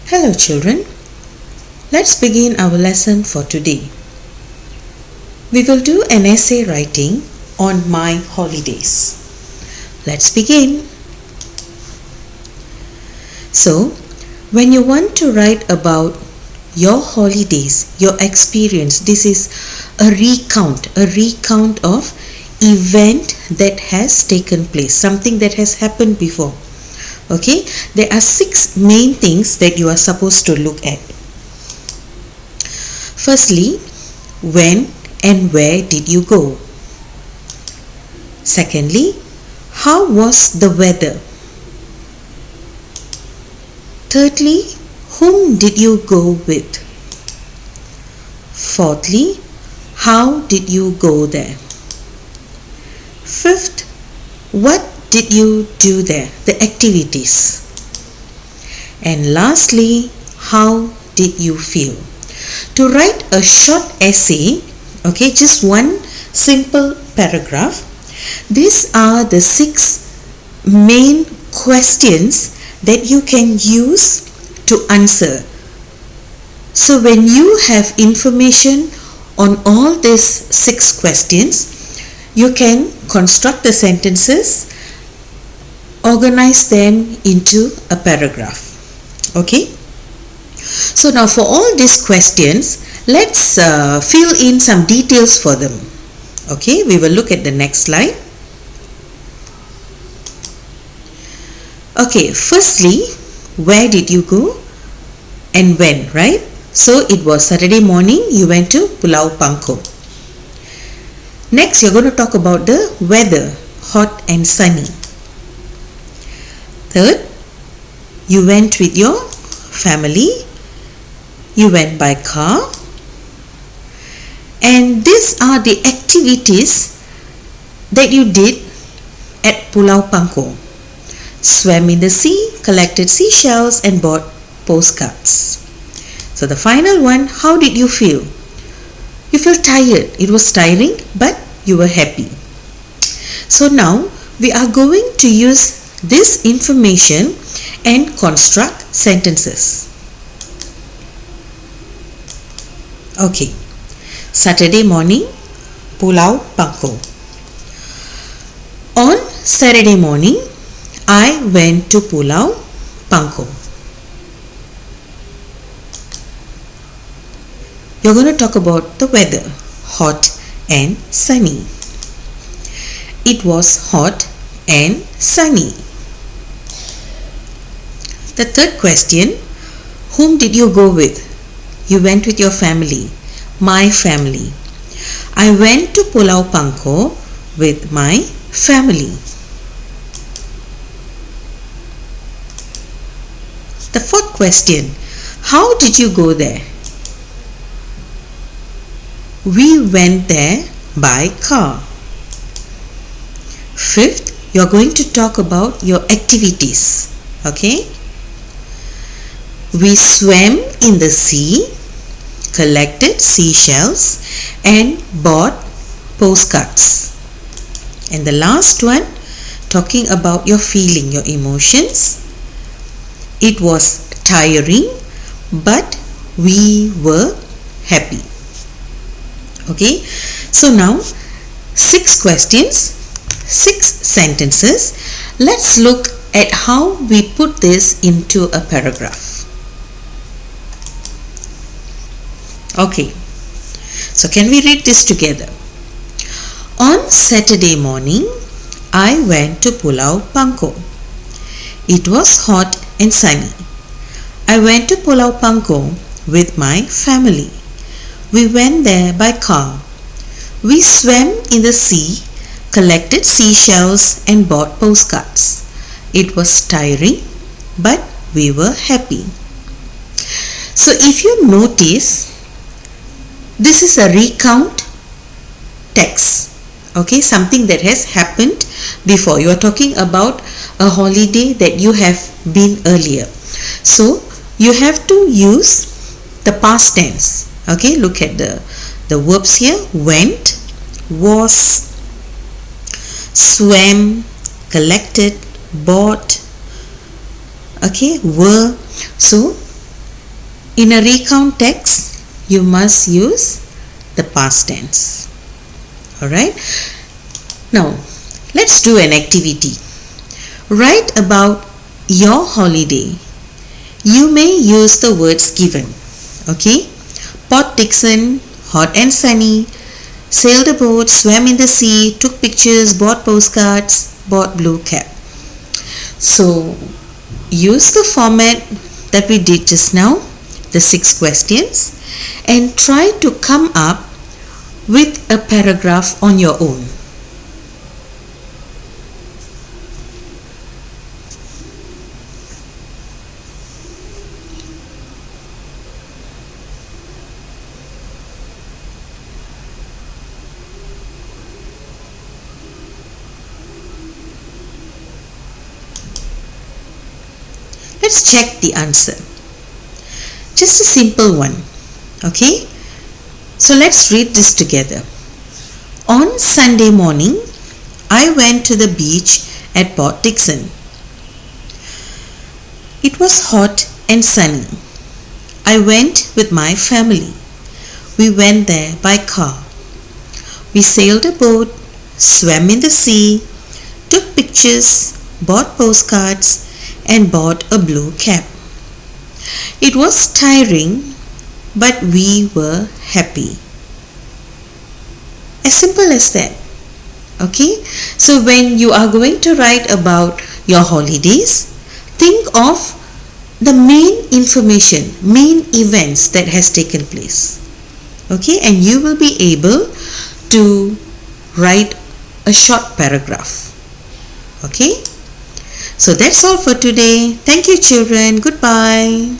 Hello children, let's begin our lesson for today. We will do an essay writing on my holidays. Let's begin. So, when you want to write about your holidays, your experience, this is a recount of event that has taken place, something that has happened before. Okay, there are 6 main things that you are supposed to look at. Firstly, when and where did you go? Secondly, how was the weather? Thirdly, whom did you go with? Fourthly, how did you go there? Fifth, what did you do there? The activities. And lastly, how did you feel? To write a short essay, okay, just one simple paragraph, these are the 6 main questions that you can use to answer. So when you have information on all these 6 questions, you can construct the sentences, organize them into a paragraph. Okay? So now for all these questions, let's fill in some details for them. Okay, we will look at the next slide. Okay, firstly, where did you go and when, right? So it was Saturday morning, you went to Pulau Pangkor. Next, you're going to talk about the weather, hot and sunny. Third, you went with your family, you went by car, and these are the activities that you did at Pulau Pangkor. Swam in the sea, collected seashells and bought postcards. So the final one, how did you feel? You felt tired. It was tiring, but you were happy. So now we are going to use this information and construct sentences. Okay. Saturday morning, Pulau Pangkor. On Saturday morning, I went to Pulau Pangkor. You're going to talk about the weather, hot and sunny. It was hot and sunny. The third question, whom did you go with? You went with your family, my family. I went to Pulau Pangkor with my family. The fourth question, how did you go there? We went there by car. Fifth, you're going to talk about your activities. Okay? We swam in the sea, collected seashells and bought postcards. And the last one, talking about your feeling, your emotions. It was tiring, but we were happy. Okay, so now 6 questions, 6 sentences. Let's look at how we put this into a paragraph. Okay, so can we read this together? On Saturday morning, I went to Pulau Pangkor. It was hot and sunny. I went to Pulau Pangkor with my family. We went there by car. We swam in the sea, collected seashells and bought postcards. It was tiring, but we were happy. So if you notice, this is a recount text. Okay, something that has happened before. You are talking about a holiday that you have been earlier. So you have to use the past tense. Okay, look at the verbs here. Went, was, swam, collected, bought, okay, were. So In a recount text, you must use the past tense. Alright? Now, let's do an activity. Write about your holiday. You may use the words given. Okay? Port Dickson, hot and sunny, sailed a boat, swam in the sea, took pictures, bought postcards, bought blue cap. So, use the format that we did just now, the 6 questions, and try to come up with a paragraph on your own. Let's check the answer. Just a simple one. Okay? So let's read this together. On Sunday morning, I went to the beach at Port Dickson. It was hot and sunny. I went with my family. We went there by car. We sailed a boat, swam in the sea, took pictures, bought postcards, and bought a blue cap. It was tiring, but we were happy. As simple as that. Okay? So when you are going to write about your holidays, think of the main information, main events that has taken place. Okay? And you will be able to write a short paragraph. Okay? So that's all for today. Thank you, children. Goodbye.